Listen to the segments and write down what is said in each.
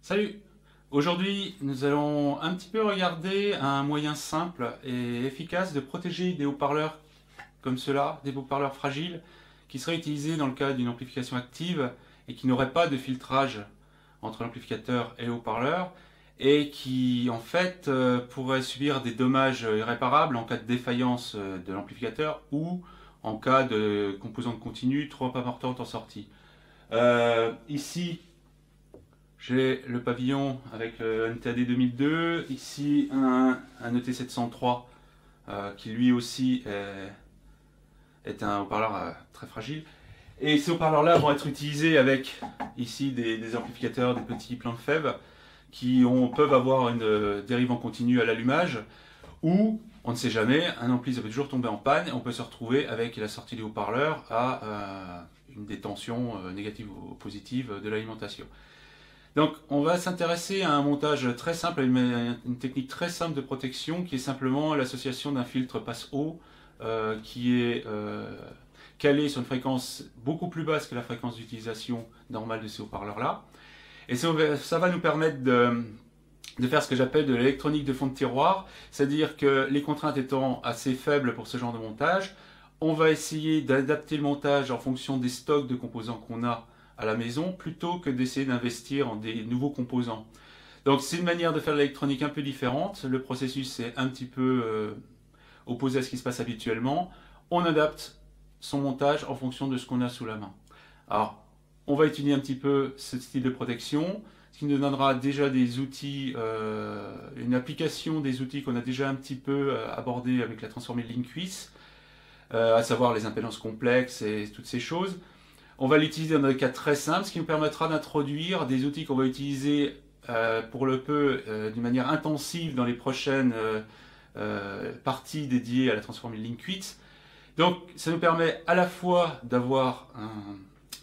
Salut! Aujourd'hui, nous allons un petit peu regarder un moyen simple et efficace de protéger des haut-parleurs comme cela, des haut-parleurs fragiles, qui seraient utilisés dans le cas d'une amplification active et qui n'auraient pas de filtrage entre l'amplificateur et le haut-parleur et qui en fait pourraient subir des dommages irréparables en cas de défaillance de l'amplificateur ou en cas de composante continue trop importante en sortie. Ici, j'ai le pavillon avec le NTAD 2002, ici un ET703 qui lui aussi est un haut-parleur très fragile. Et ces haut-parleurs-là vont être utilisés avec ici des amplificateurs, des petits plans de fèves qui peuvent avoir une dérive en continu à l'allumage ou, on ne sait jamais, un ampli ça peut toujours tomber en panne et on peut se retrouver avec la sortie du haut-parleur à une détention négative ou positive de l'alimentation. Donc on va s'intéresser à un montage très simple, à une technique très simple de protection qui est simplement l'association d'un filtre passe-haut qui est calé sur une fréquence beaucoup plus basse que la fréquence d'utilisation normale de ces haut-parleurs-là. Et ça va nous permettre de faire ce que j'appelle de l'électronique de fond de tiroir, c'est-à-dire que les contraintes étant assez faibles pour ce genre de montage, on va essayer d'adapter le montage en fonction des stocks de composants qu'on a à la maison plutôt que d'essayer d'investir en des nouveaux composants. Donc c'est une manière de faire de l'électronique un peu différente. Le processus est un petit peu opposé à ce qui se passe habituellement. On adapte son montage en fonction de ce qu'on a sous la main. Alors, on va étudier un petit peu ce style de protection, ce qui nous donnera déjà des outils, une application des outils qu'on a déjà un petit peu abordés avec la transformée de Linkwitz, à savoir les impédances complexes et toutes ces choses. On va l'utiliser dans des cas très simples, ce qui nous permettra d'introduire des outils qu'on va utiliser pour le peu d'une manière intensive dans les prochaines parties dédiées à la transformée de Linkwitz. Donc ça nous permet à la fois d'avoir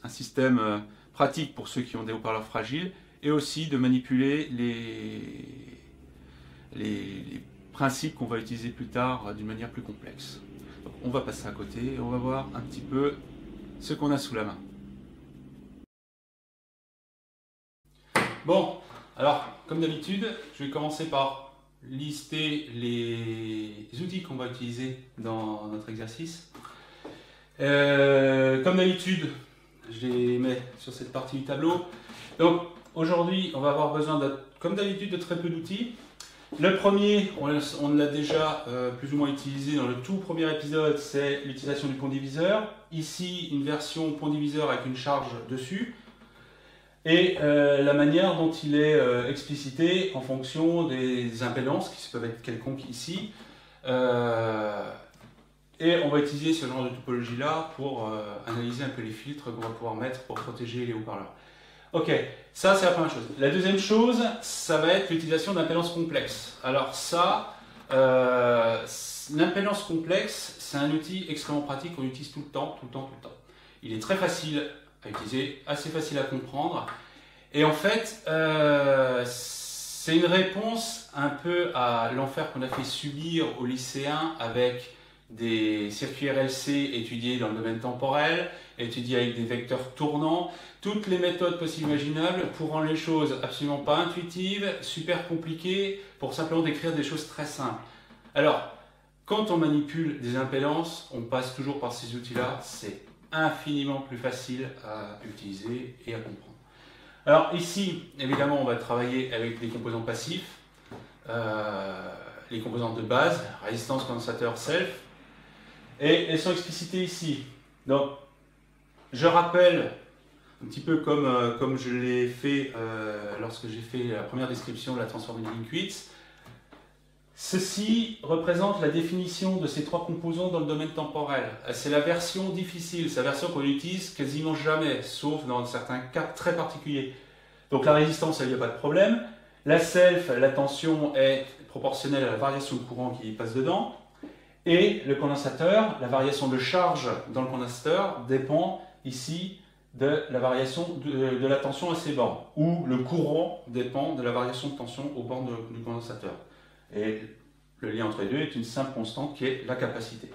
un système pratique pour ceux qui ont des haut-parleurs fragiles et aussi de manipuler les principes qu'on va utiliser plus tard d'une manière plus complexe. Donc on va passer à côté et on va voir un petit peu ce qu'on a sous la main. Bon, alors comme d'habitude, je vais commencer par lister les outils qu'on va utiliser dans notre exercice. Comme d'habitude, je les mets sur cette partie du tableau. Donc aujourd'hui, on va avoir besoin, comme d'habitude, de très peu d'outils. Le premier, on l'a déjà plus ou moins utilisé dans le tout premier épisode, c'est l'utilisation du pont diviseur. Ici, une version pont diviseur avec une charge dessus. Et la manière dont il est explicité en fonction des impédances, qui peuvent être quelconques ici. Et on va utiliser ce genre de topologie-là pour analyser un peu les filtres qu'on va pouvoir mettre pour protéger les haut-parleurs. Ok, ça c'est la première chose. La deuxième chose, ça va être l'utilisation d'impédances complexes. Alors ça, l'impédance complexe, c'est un outil extrêmement pratique qu'on utilise tout le temps. Il est très facile à utiliser, assez facile à comprendre. Et en fait, c'est une réponse un peu à l'enfer qu'on a fait subir aux lycéens avec des circuits RLC étudiés dans le domaine temporel, étudiés avec des vecteurs tournants, toutes les méthodes possibles imaginables pour rendre les choses absolument pas intuitives, super compliquées, pour simplement décrire des choses très simples. Alors, quand on manipule des impédances, on passe toujours par ces outils-là, c'est infiniment plus facile à utiliser et à comprendre. Alors ici, évidemment, on va travailler avec des composants passifs, les composantes de base, résistance, condensateur, self, et elles sont explicitées ici. Donc, je rappelle, un petit peu comme je l'ai fait lorsque j'ai fait la première description de la transformée de Linkwitz, ceci représente la définition de ces trois composants dans le domaine temporel. C'est la version difficile, c'est la version qu'on utilise quasiment jamais, sauf dans certains cas très particuliers. Donc la résistance, il n'y a pas de problème. La self, la tension est proportionnelle à la variation de courant qui passe dedans. Et le condensateur, la variation de charge dans le condensateur dépend ici de la variation de la tension à ses bornes, ou le courant dépend de la variation de tension aux bornes du condensateur. Et le lien entre les deux est une simple constante qui est la capacité.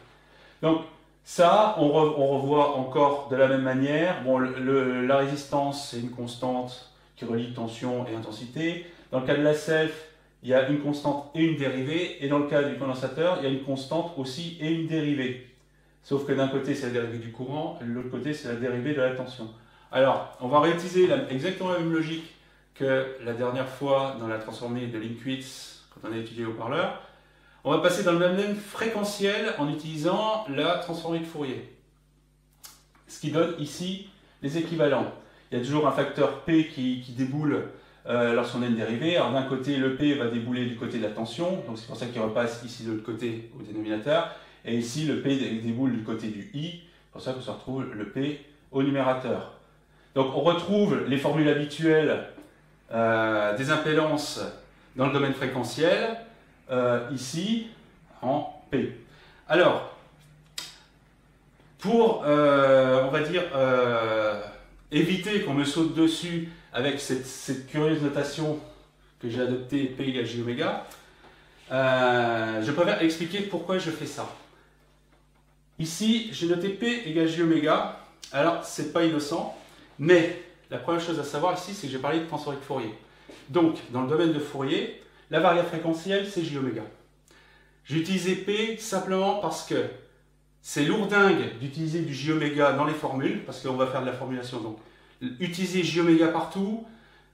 Donc ça, on revoit encore de la même manière. Bon, la résistance, c'est une constante qui relie tension et intensité. Dans le cas de la self, il y a une constante et une dérivée. Et dans le cas du condensateur, il y a une constante aussi et une dérivée. Sauf que d'un côté, c'est la dérivée du courant, et de l'autre côté, c'est la dérivée de la tension. Alors, on va réutiliser exactement la même logique que la dernière fois dans la transformée de Linkowitz, quand on a étudié le haut-parleur. On va passer dans le même fréquentiel en utilisant la transformée de Fourier. Ce qui donne ici les équivalents. Il y a toujours un facteur P qui déboule lorsqu'on a une dérivée. Alors d'un côté, le P va débouler du côté de la tension, donc c'est pour ça qu'il repasse ici de l'autre côté au dénominateur. Et ici, le P déboule du côté du I, c'est pour ça qu'on se retrouve le P au numérateur. Donc on retrouve les formules habituelles des impédances dans le domaine fréquentiel, ici en P. Alors, pour, on va dire, éviter qu'on me saute dessus avec cette curieuse notation que j'ai adoptée, P égale J oméga, je préfère expliquer pourquoi je fais ça. Ici, j'ai noté P égale J oméga. Alors, c'est pas innocent, mais la première chose à savoir ici, c'est que j'ai parlé de transformée de Fourier. Donc, dans le domaine de Fourier, la variable fréquentielle, c'est J oméga. J'ai utilisé P simplement parce que c'est lourdingue d'utiliser du J oméga dans les formules, parce qu'on va faire de la formulation. Donc, utiliser J oméga partout,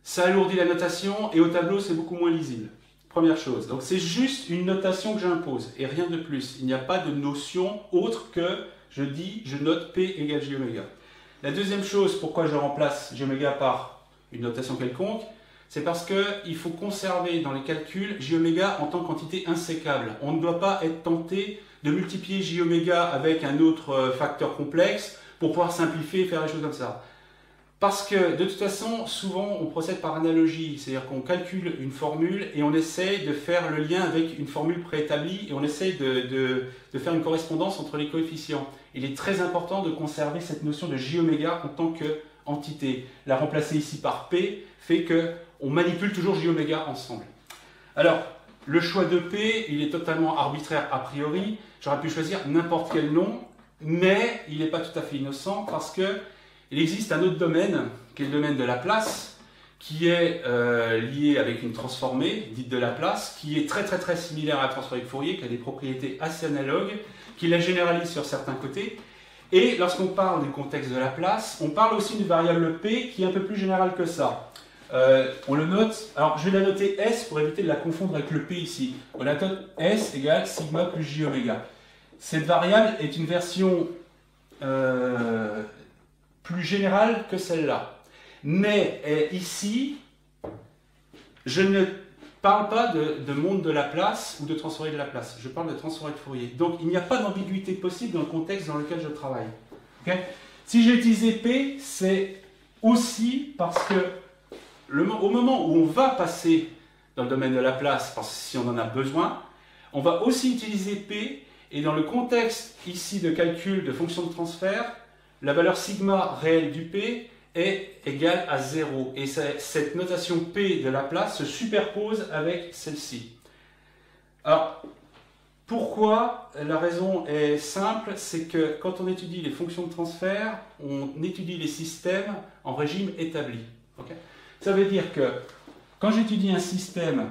ça alourdit la notation, et au tableau, c'est beaucoup moins lisible. Première chose. Donc, c'est juste une notation que j'impose, et rien de plus. Il n'y a pas de notion autre que je note P égale J oméga. La deuxième chose, pourquoi je remplace J oméga par une notation quelconque, c'est parce qu'il faut conserver dans les calculs J oméga en tant qu'entité insécable. On ne doit pas être tenté de multiplier J oméga avec un autre facteur complexe pour pouvoir simplifier et faire les choses comme ça. Parce que de toute façon, souvent on procède par analogie, c'est-à-dire qu'on calcule une formule et on essaye de faire le lien avec une formule préétablie et on essaye de faire une correspondance entre les coefficients. Il est très important de conserver cette notion de J oméga en tant qu'entité. La remplacer ici par P fait qu'on manipule toujours J oméga ensemble. Alors, le choix de P, il est totalement arbitraire a priori. J'aurais pu choisir n'importe quel nom, mais il n'est pas tout à fait innocent parce que il existe un autre domaine, qui est le domaine de Laplace, qui est lié avec une transformée, dite de Laplace, qui est très similaire à la transformée de Fourier, qui a des propriétés assez analogues, qui la généralise sur certains côtés. Et lorsqu'on parle du contexte de Laplace, on parle aussi d'une variable P qui est un peu plus générale que ça. On le note, alors je vais la noter S pour éviter de la confondre avec le P ici. On la note S égale sigma plus J oméga. Cette variable est une version plus générale que celle-là. Mais ici, je ne parle pas de monde de Laplace ou de transformée de Laplace. Je parle de transformée de Fourier. Donc il n'y a pas d'ambiguïté possible dans le contexte dans lequel je travaille. Okay? Si j'ai utilisé P, c'est aussi parce que au moment où on va passer dans le domaine de Laplace, parce que si on en a besoin, on va aussi utiliser P, et dans le contexte ici de calcul de fonction de transfert, la valeur sigma réelle du P est égale à 0. Et cette notation P de Laplace se superpose avec celle-ci. Alors, pourquoi? La raison est simple, c'est que quand on étudie les fonctions de transfert, on étudie les systèmes en régime établi. Okay? Ça veut dire que quand j'étudie un système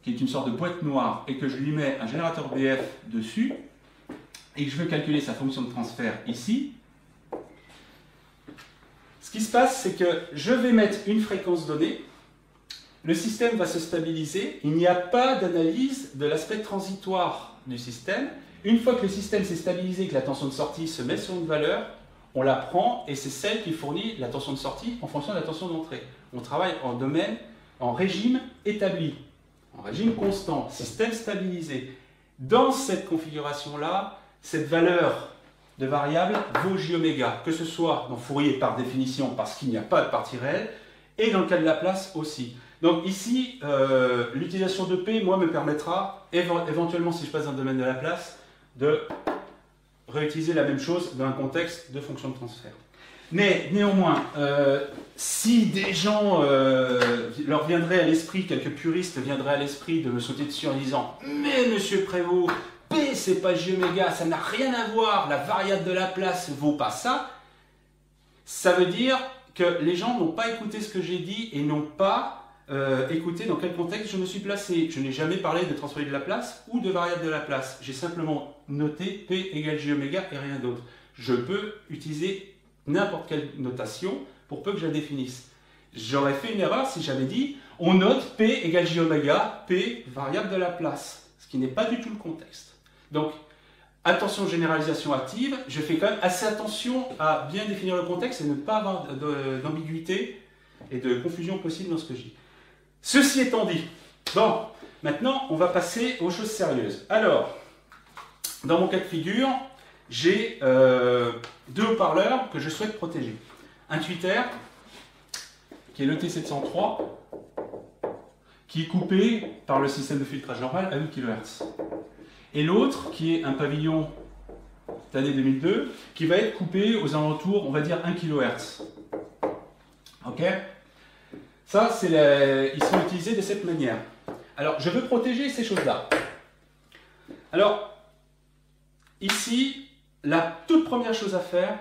qui est une sorte de boîte noire et que je lui mets un générateur BF dessus et que je veux calculer sa fonction de transfert ici, ce qui se passe, c'est que je vais mettre une fréquence donnée, le système va se stabiliser, il n'y a pas d'analyse de l'aspect transitoire du système. Une fois que le système s'est stabilisé, que la tension de sortie se met sur une valeur, on la prend et c'est celle qui fournit la tension de sortie en fonction de la tension d'entrée. On travaille en domaine, en régime établi, en régime constant, système stabilisé. Dans cette configuration-là, cette valeur de variable vaut J oméga, que ce soit dans Fourier par définition parce qu'il n'y a pas de partie réelle, et dans le cas de Laplace aussi. Donc ici, l'utilisation de P, moi, me permettra, éventuellement si je passe dans le domaine de Laplace, de réutiliser la même chose dans un contexte de fonction de transfert. Mais néanmoins, si des gens leur viendraient à l'esprit, quelques puristes viendraient à l'esprit de me sauter dessus en disant « Mais monsieur Prévost, P c'est pas J oméga, ça n'a rien à voir, la variable de Laplace vaut pas ça », ça veut dire que les gens n'ont pas écouté ce que j'ai dit et n'ont pas écouté dans quel contexte je me suis placé. Je n'ai jamais parlé de transformer de la place ou de variable de la place. J'ai simplement noté P égale J oméga et rien d'autre. Je peux utiliser n'importe quelle notation pour peu que je la définisse. J'aurais fait une erreur si j'avais dit on note P égale J oméga, P variable de la place, ce qui n'est pas du tout le contexte. Donc, attention généralisation active, je fais quand même assez attention à bien définir le contexte et ne pas avoir d'ambiguïté et de confusion possible dans ce que je dis. Ceci étant dit, bon, maintenant on va passer aux choses sérieuses. Alors, dans mon cas de figure, j'ai deux haut-parleurs que je souhaite protéger. Un tweeter, qui est le T703, qui est coupé par le système de filtrage normal à 8 kHz. Et l'autre, qui est un pavillon d'année 2002, qui va être coupé aux alentours, on va dire, 1 kHz. Ok? Ça, ils sont utilisés de cette manière. Alors, je veux protéger ces choses-là. Alors, ici, la toute première chose à faire,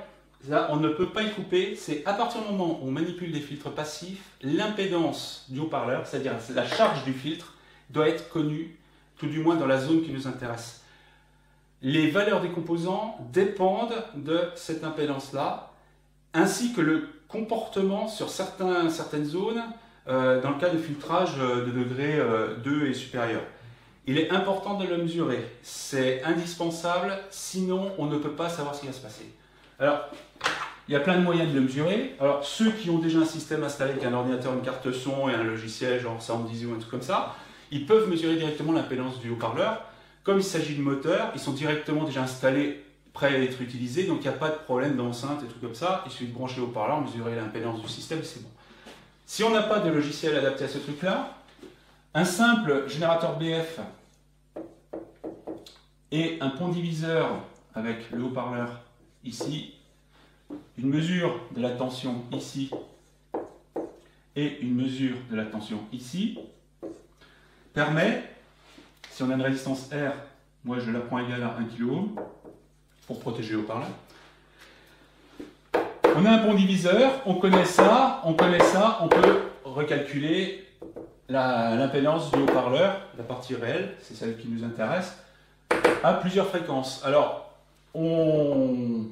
là, on ne peut pas y couper, c'est à partir du moment où on manipule des filtres passifs, l'impédance du haut-parleur, c'est-à-dire la charge du filtre, doit être connue, tout du moins dans la zone qui nous intéresse. Les valeurs des composants dépendent de cette impédance-là, ainsi que le comportement sur certaines zones, dans le cas de filtrage de degré 2 et supérieur. Il est important de le mesurer, c'est indispensable, sinon on ne peut pas savoir ce qui va se passer. Alors, il y a plein de moyens de le mesurer. Alors, ceux qui ont déjà un système installé avec un ordinateur, une carte son et un logiciel, genre SoundEasy ou un truc comme ça, ils peuvent mesurer directement l'impédance du haut-parleur. Comme il s'agit de moteurs, ils sont directement déjà installés, prêts à être utilisés, donc il n'y a pas de problème d'enceinte et tout comme ça. Il suffit de brancher le haut-parleur, mesurer l'impédance du système et c'est bon. Si on n'a pas de logiciel adapté à ce truc-là, un simple générateur BF et un pont diviseur avec le haut-parleur ici, une mesure de la tension ici et une mesure de la tension ici, permet, si on a une résistance R, moi je la prends égale à 1 kΩ pour protéger le haut-parleur. On a un pont diviseur, on connaît ça, on peut recalculer l'impédance du haut-parleur, la partie réelle, c'est celle qui nous intéresse, à plusieurs fréquences. Alors, on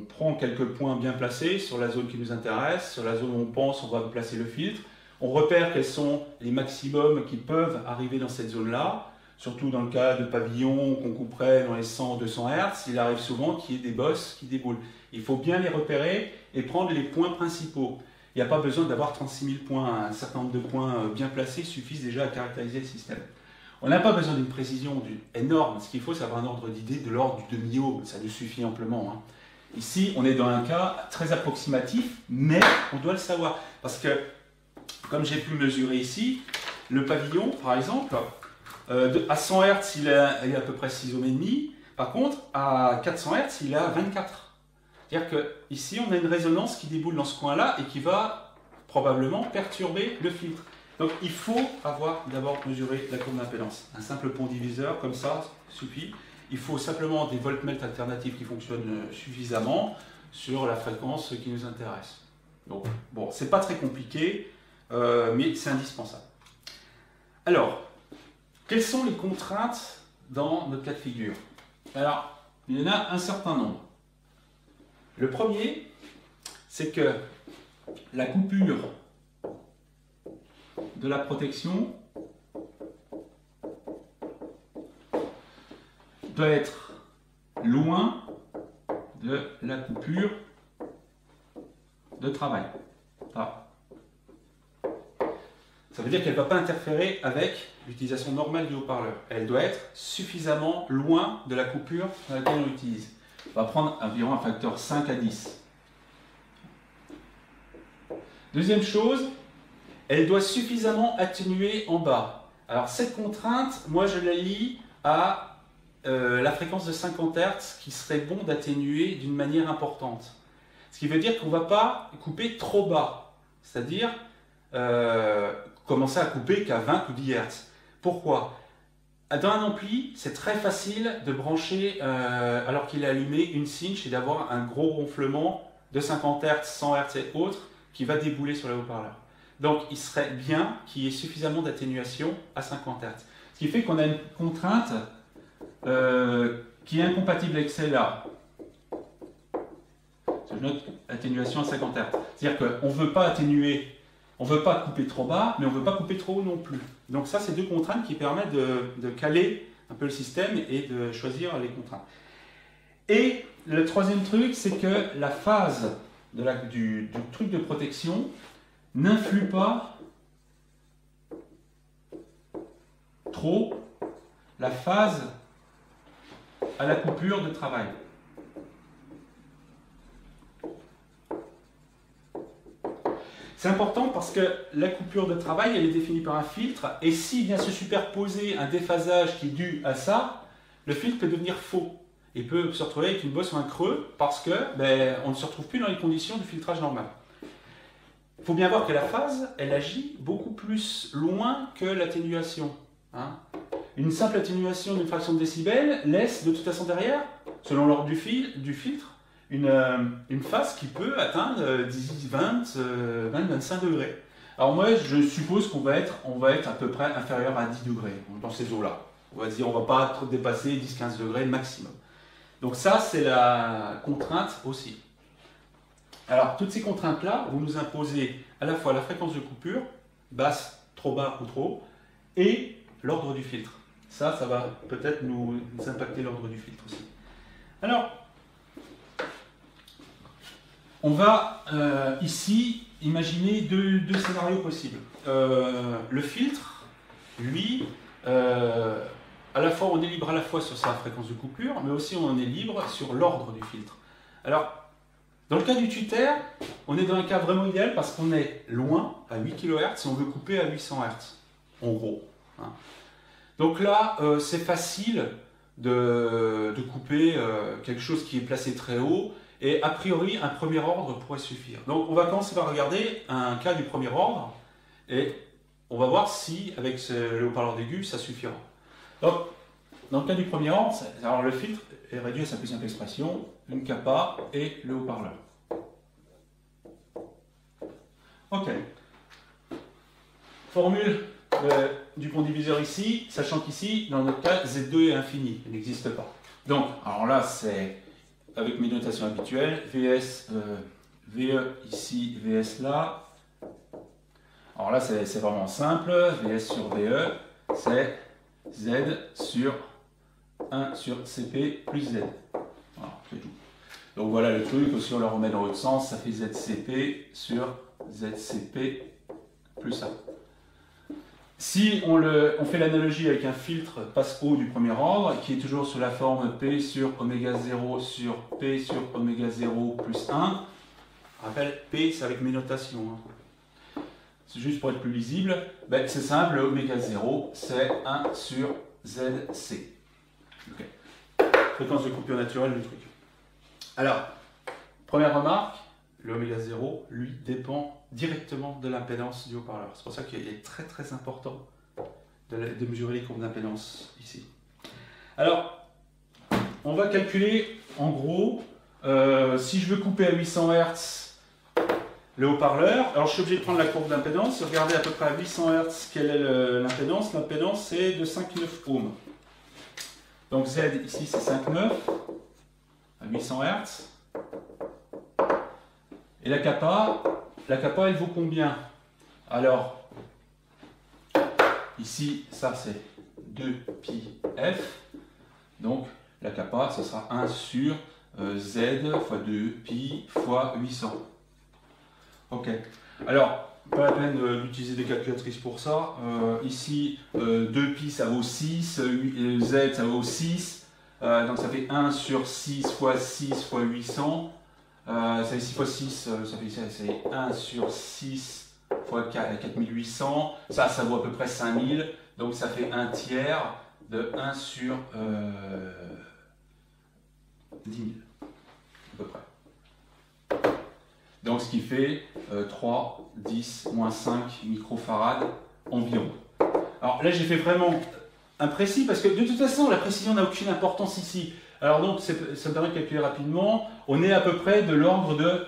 prend quelques points bien placés sur la zone qui nous intéresse, sur la zone où on pense on va placer le filtre. On repère quels sont les maximums qui peuvent arriver dans cette zone-là, surtout dans le cas de pavillons qu'on couperait dans les 100-200 Hz, il arrive souvent qu'il y ait des bosses qui déboulent. Il faut bien les repérer et prendre les points principaux. Il n'y a pas besoin d'avoir 36 000 points, un certain nombre de points bien placés suffisent déjà à caractériser le système. On n'a pas besoin d'une précision énorme, ce qu'il faut c'est avoir un ordre d'idée de l'ordre du demi-ohm, ça nous suffit amplement. Hein. Ici, on est dans un cas très approximatif, mais on doit le savoir. Parce que, comme j'ai pu mesurer ici, le pavillon, par exemple, à 100 Hz, il est à peu près 6 ohms et demi. Par contre, à 400 Hz, il est à 24. C'est-à-dire qu'ici, on a une résonance qui déboule dans ce coin-là et qui va probablement perturber le filtre. Donc, il faut avoir d'abord mesuré la courbe d'impédance. Un simple pont diviseur, comme ça, suffit. Il faut simplement des voltmètres alternatifs qui fonctionnent suffisamment sur la fréquence qui nous intéresse. Donc, bon, c'est pas très compliqué, mais c'est indispensable. Alors, quelles sont les contraintes dans notre cas de figure? Alors, il y en a un certain nombre. Le premier, c'est que la coupure de la protection doit être loin de la coupure de travail. Ah. Ça veut dire qu'elle ne va pas interférer avec l'utilisation normale du haut-parleur. Elle doit être suffisamment loin de la coupure dans laquelle on l'utilise. On va prendre environ un facteur 5 à 10. Deuxième chose, elle doit suffisamment atténuer en bas. Alors cette contrainte, moi je la lie à la fréquence de 50 Hz qui serait bon d'atténuer d'une manière importante. Ce qui veut dire qu'on ne va pas couper trop bas, c'est-à-dire commencer à couper qu'à 20 ou 10 Hz. Pourquoi? Dans un ampli, c'est très facile de brancher, alors qu'il est allumé, une cinch et d'avoir un gros ronflement de 50 Hz, 100 Hz et autres qui va débouler sur les haut-parleurs. Donc il serait bien qu'il y ait suffisamment d'atténuation à 50 Hz. Ce qui fait qu'on a une contrainte qui est incompatible avec celle-là. Je note atténuation à 50 Hz. C'est-à-dire qu'on ne veut pas atténuer, on ne veut pas couper trop bas, mais on ne veut pas couper trop haut non plus. Donc ça, c'est deux contraintes qui permettent de caler un peu le système et de choisir les contraintes. Et le troisième truc, c'est que la phase du truc de protection n'influe pas trop la phase à la coupure de travail. C'est important parce que la coupure de travail, elle est définie par un filtre, et s'il vient se superposer un déphasage qui est dû à ça, le filtre peut devenir faux et peut se retrouver avec une bosse ou un creux parce que on ne se retrouve plus dans les conditions du filtrage normal. Il faut bien voir que la phase, elle agit beaucoup plus loin que l'atténuation. Hein. Une simple atténuation d'une fraction de décibel laisse de toute façon derrière, selon l'ordre du filtre, une phase qui peut atteindre 10, 20, 25 degrés. Alors moi, je suppose qu'on va être à peu près inférieur à 10 degrés dans ces eaux-là. On va dire, on ne va pas trop dépasser 10-15 degrés maximum. Donc ça, c'est la contrainte aussi. Alors, toutes ces contraintes-là, vous nous imposez à la fois la fréquence de coupure, basse, trop bas ou trop haut, et l'ordre du filtre. Ça va peut-être nous impacter l'ordre du filtre aussi. Alors, on va ici imaginer deux scénarios possibles. Le filtre, lui, à la fois on est libre à la fois sur sa fréquence de coupure, mais aussi on est libre sur l'ordre du filtre. Alors, dans le cas du tuter, on est dans un cas vraiment idéal parce qu'on est loin, à 8 kHz, et on veut couper à 800 Hz, en gros. Hein. Donc là, c'est facile de couper quelque chose qui est placé très haut, et a priori, un premier ordre pourrait suffire. Donc on va commencer par regarder un cas du premier ordre, et on va voir si, avec le haut-parleur d'aigu, ça suffira. Donc, dans le cas du premier ordre, alors le filtre est réduit à sa plus simple expression, une capa et le haut-parleur. Ok. Formule du pont diviseur ici, sachant qu'ici, dans notre cas, Z2 est infini, il n'existe pas. Donc, alors là, c'est avec mes notations habituelles, VS, VE ici, VS là. Alors là, c'est vraiment simple, VS sur VE, c'est Z sur 1 sur CP plus Z. Voilà, c'est tout. Donc voilà le truc, aussi on le remet dans l'autre sens, ça fait ZCP sur ZCP plus 1. Si on fait l'analogie avec un filtre passe-haut du premier ordre, qui est toujours sous la forme P sur oméga 0 sur P sur oméga 0 plus 1, je rappelle, P c'est avec mes notations. Hein. C'est juste pour être plus lisible, c'est simple, oméga 0 c'est 1 sur ZC. Okay. Fréquence de coupure naturelle du truc. Alors, première remarque, le oméga 0, lui, dépend directement de l'impédance du haut-parleur. C'est pour ça qu'il est très très important de mesurer les courbes d'impédance ici. Alors, on va calculer en gros, si je veux couper à 800 Hz le haut-parleur, alors je suis obligé de prendre la courbe d'impédance, regardez à peu près à 800 Hz quelle est l'impédance. L'impédance c'est de 5,9 ohms. Donc Z ici c'est 5,9 à 800 Hz. Et la kappa elle vaut combien? Alors, ici ça c'est 2πf. Donc la kappa ce sera 1 sur Z fois 2π fois 800. Ok. Alors, pas la peine d'utiliser des calculatrices pour ça. Ici, 2π ça vaut 6, Z ça vaut 6. Donc ça fait 1 sur 6 fois 6 fois 800. Ça fait 6 fois 6, ça fait 1 sur 6 fois 4800. Ça vaut à peu près 5000. Donc ça fait un tiers de 1 sur 10 000. À peu près. Donc ce qui fait 3, 10, moins 5 microfarad environ. Alors là j'ai fait vraiment imprécis parce que de toute façon la précision n'a aucune importance ici. Alors donc ça me permet de calculer rapidement. On est à peu près de l'ordre de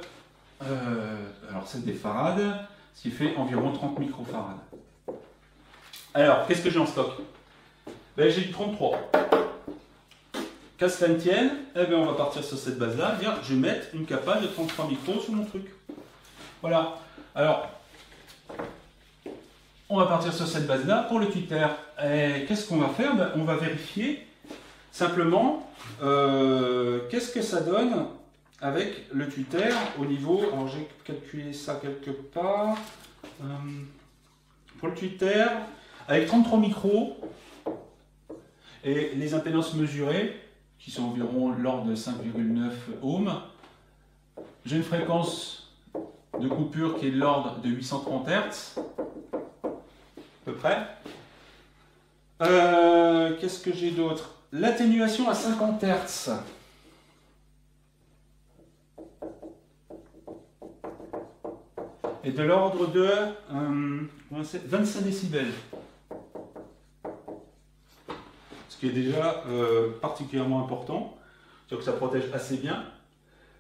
alors c'est des farades, ce qui fait environ 30 microfarades. Alors, qu'est-ce que j'ai en stock? Ben, j'ai du 33. Qu'à cela ne tienne, eh ben, on va partir sur cette base-là, dire je vais mettre une capacité de 33 micros sur mon truc. Voilà. Alors, on va partir sur cette base-là pour le Twitter. Qu'est-ce qu'on va faire? Ben, on va vérifier simplement qu'est-ce que ça donne avec le Twitter au niveau. Alors, j'ai calculé ça quelque part. Pour le Twitter, avec 33 micros et les impédances mesurées, qui sont environ l'ordre de 5,9 ohms, j'ai une fréquence de coupure qui est de l'ordre de 830 Hz, à peu près. Qu'est-ce que j'ai d'autre? L'atténuation à 50 Hz. Est de l'ordre de 25 décibels. Ce qui est déjà particulièrement important, c'est-à-dire que ça protège assez bien.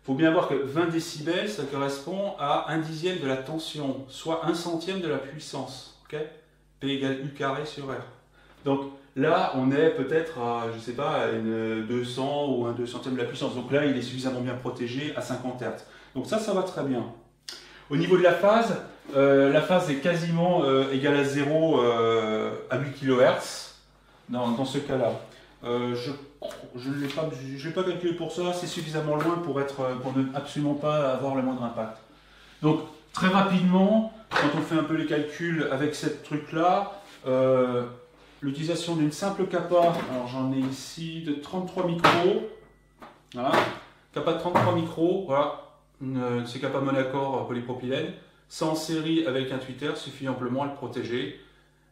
Il faut bien voir que 20 décibels, ça correspond à 1/10 de la tension, soit 1/100 de la puissance. Okay, P égale U carré sur R. Donc là, on est peut-être à, je sais pas, à une 200 ou un 200e de la puissance. Donc là, il est suffisamment bien protégé à 50 Hz. Donc ça va très bien. Au niveau de la phase est quasiment égale à 0 à 8 kHz. Dans ce cas-là, je ne l'ai pas calculé pour ça, c'est suffisamment loin pour ne absolument pas avoir le moindre impact. Donc très rapidement, quand on fait un peu les calculs avec cette truc-là, l'utilisation d'une simple capa, alors j'en ai ici de 33 micros, voilà, capa de 33 micros, voilà, c'est capa monacorde polypropylène, ça en série avec un tweeter suffit amplement à le protéger.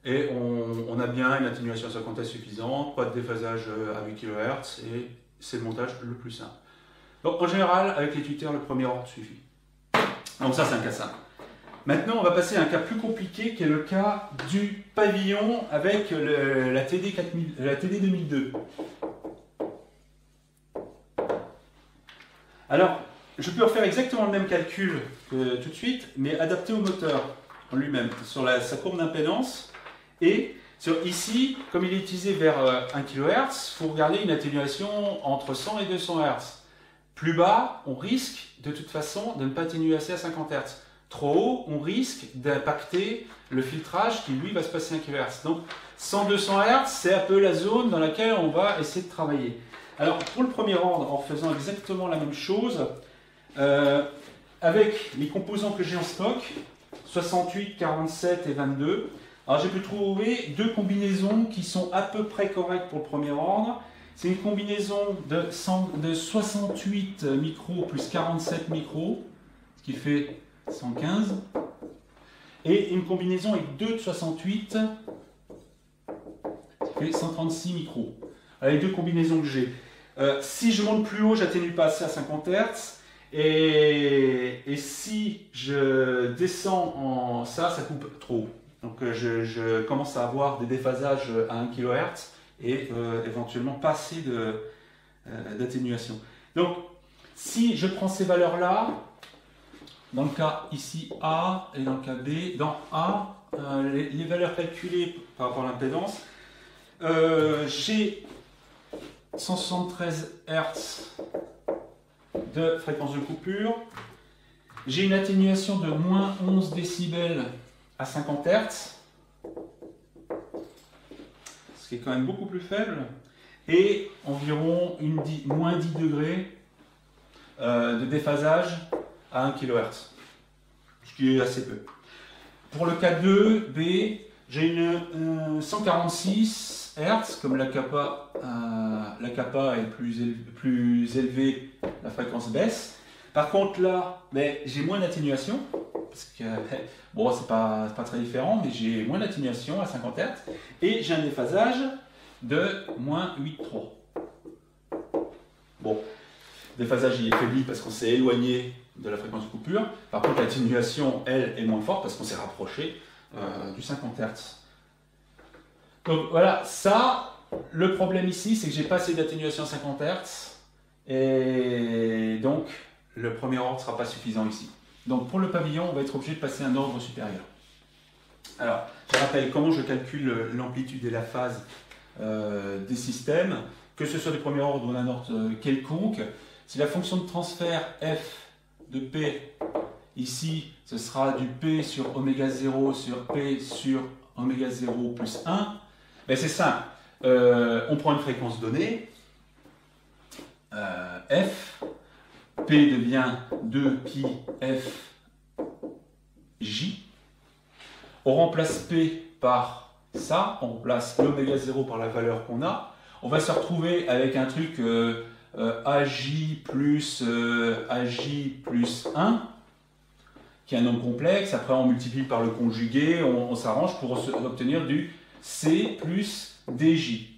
Et on a bien une atténuation à 50 Hz suffisante, pas de déphasage à 8 kHz, et c'est le montage le plus simple. Donc en général, avec les tweeters, le premier ordre suffit. Donc ça, c'est un cas simple. Maintenant, on va passer à un cas plus compliqué, qui est le cas du pavillon avec la TD 2002. Alors, je peux refaire exactement le même calcul que tout de suite, mais adapté au moteur en lui-même, sur sa courbe d'impédance. Et ici, comme il est utilisé vers 1 kHz, il faut regarder une atténuation entre 100 et 200 Hz. Plus bas, on risque de toute façon de ne pas atténuer assez à 50 Hz. Trop haut, on risque d'impacter le filtrage qui lui va se passer à 1 kHz. Donc 100-200 Hz, c'est un peu la zone dans laquelle on va essayer de travailler. Alors pour le premier ordre, en faisant exactement la même chose, avec les composants que j'ai en stock, 68, 47 et 22, alors j'ai pu trouver deux combinaisons qui sont à peu près correctes pour le premier ordre. C'est une combinaison de 68 micros plus 47 micros, ce qui fait 115. Et une combinaison avec 2 de 68, ce qui fait 136 micros. Alors, les deux combinaisons que j'ai. Si je monte plus haut, j'atténue pas assez à 50 Hz. Et si je descends en ça coupe trop. Donc je commence à avoir des déphasages à 1 kHz et éventuellement pas assez d'atténuation. Donc si je prends ces valeurs-là, dans le cas ici A et dans le cas B, dans A, les valeurs calculées par rapport à l'impédance, j'ai 173 Hz de fréquence de coupure, j'ai une atténuation de moins 11 décibels à 50 Hz, ce qui est quand même beaucoup plus faible, et environ moins 10 degrés de déphasage à 1 kHz, ce qui est assez peu. Pour le cas 2B, j'ai une 146 Hz, comme la capa est plus élevée, la fréquence baisse. Par contre là, j'ai moins d'atténuation, parce que bon, c'est pas très différent, mais j'ai moins d'atténuation à 50 Hz, et j'ai un déphasage de moins 8,3. Bon, le déphasage il est faibli parce qu'on s'est éloigné de la fréquence de coupure. Par contre, l'atténuation, elle, est moins forte parce qu'on s'est rapproché du 50 Hz. Donc voilà, ça, le problème ici, c'est que j'ai pas assez d'atténuation à 50 Hz, et donc le premier ordre ne sera pas suffisant ici. Donc pour le pavillon, on va être obligé de passer un ordre supérieur. Alors, je rappelle comment je calcule l'amplitude et la phase des systèmes, que ce soit du premier ordre ou d'un ordre quelconque. Si la fonction de transfert f de p, ici, ce sera du p sur oméga 0 sur p sur oméga 0 plus 1, ben c'est simple. On prend une fréquence donnée, f, p devient 2pi f j. On remplace p par ça, on remplace l'oméga 0 par la valeur qu'on a. On va se retrouver avec un truc AJ plus 1, qui est un nombre complexe. Après, on multiplie par le conjugué, on s'arrange pour obtenir du C plus DJ.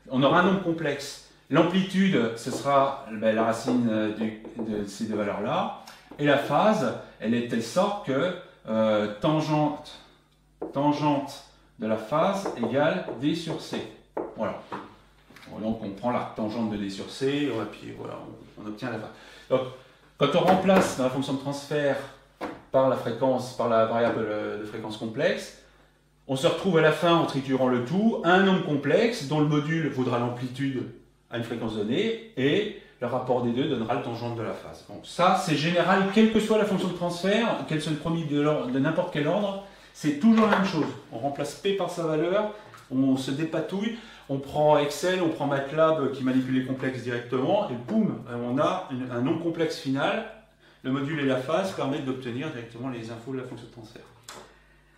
On aura un nombre complexe. L'amplitude, ce sera la racine de ces deux valeurs-là. Et la phase, elle est de telle sorte que tangente de la phase égale D sur C. Voilà. Donc on prend la tangente de D sur C, et puis voilà, on obtient la phase. Donc, quand on remplace dans la fonction de transfert par la fréquence, par la variable de fréquence complexe, on se retrouve à la fin, en triturant le tout, un nombre complexe dont le module vaudra l'amplitude à une fréquence donnée, et le rapport des deux donnera le tangente de la phase. Donc ça, c'est général, quelle que soit la fonction de transfert, qu'elle soit produit de n'importe quel ordre, c'est toujours la même chose. On remplace P par sa valeur, on se dépatouille, on prend Excel, on prend MATLAB qui manipule les complexes directement, et boum, on a un nombre complexe final. Le module et la phase permettent d'obtenir directement les infos de la fonction de transfert.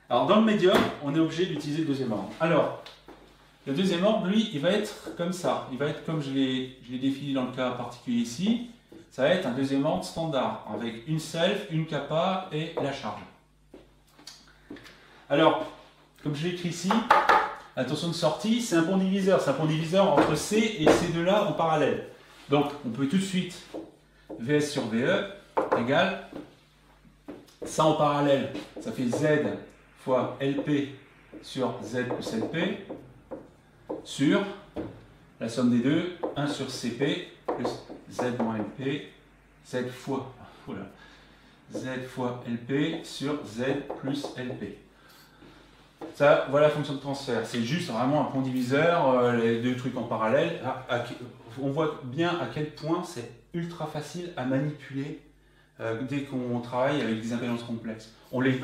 Alors dans le médium, on est obligé d'utiliser le deuxième ordre. Alors, le deuxième ordre, lui, il va être comme ça. Il va être comme je l'ai défini dans le cas particulier ici. Ça va être un deuxième ordre standard, avec une self, une kappa et la charge. Alors, comme je l'ai écrit ici, attention de sortie, c'est un pont diviseur. C'est un pont diviseur entre C et ces deux-là en parallèle. Donc, on peut tout de suite VS sur VE égale ça en parallèle. Ça fait Z fois LP sur Z plus LP sur la somme des deux, 1 sur CP plus Z moins LP, Z fois LP sur Z plus LP. Ça, voilà la fonction de transfert. C'est juste vraiment un pont diviseur, les deux trucs en parallèle. On voit bien à quel point c'est ultra facile à manipuler dès qu'on travaille avec des impédances complexes. On les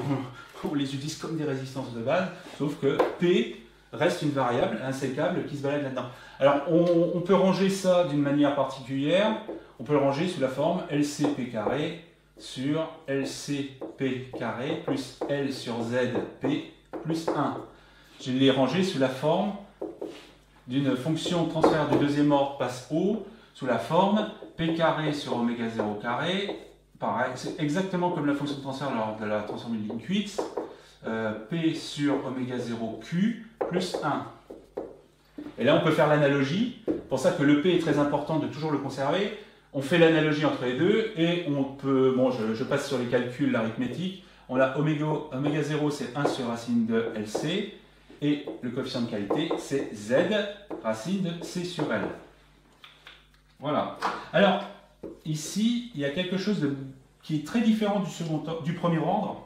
utilise comme des résistances de base, sauf que P reste une variable insécable qui se balade là-dedans. Alors, on peut ranger ça d'une manière particulière. On peut le ranger sous la forme LCP carré sur LCP carré plus L sur ZP plus 1. Je l'ai rangé sous la forme d'une fonction de transfert du deuxième ordre passe haut, sous la forme P carré sur oméga 0 carré. Pareil, c'est exactement comme la fonction de transfert lors de la transformée de Linkwitz. P sur oméga 0 Q plus 1. Et là, on peut faire l'analogie. C'est pour ça que le P est très important de toujours le conserver. On fait l'analogie entre les deux et on peut... Bon, je passe sur les calculs, l'arithmétique. On a oméga 0, c'est 1 sur racine de LC. Et le coefficient de qualité, c'est Z, racine de C sur L. Voilà. Alors, ici, il y a quelque chose qui est très différent du premier ordre.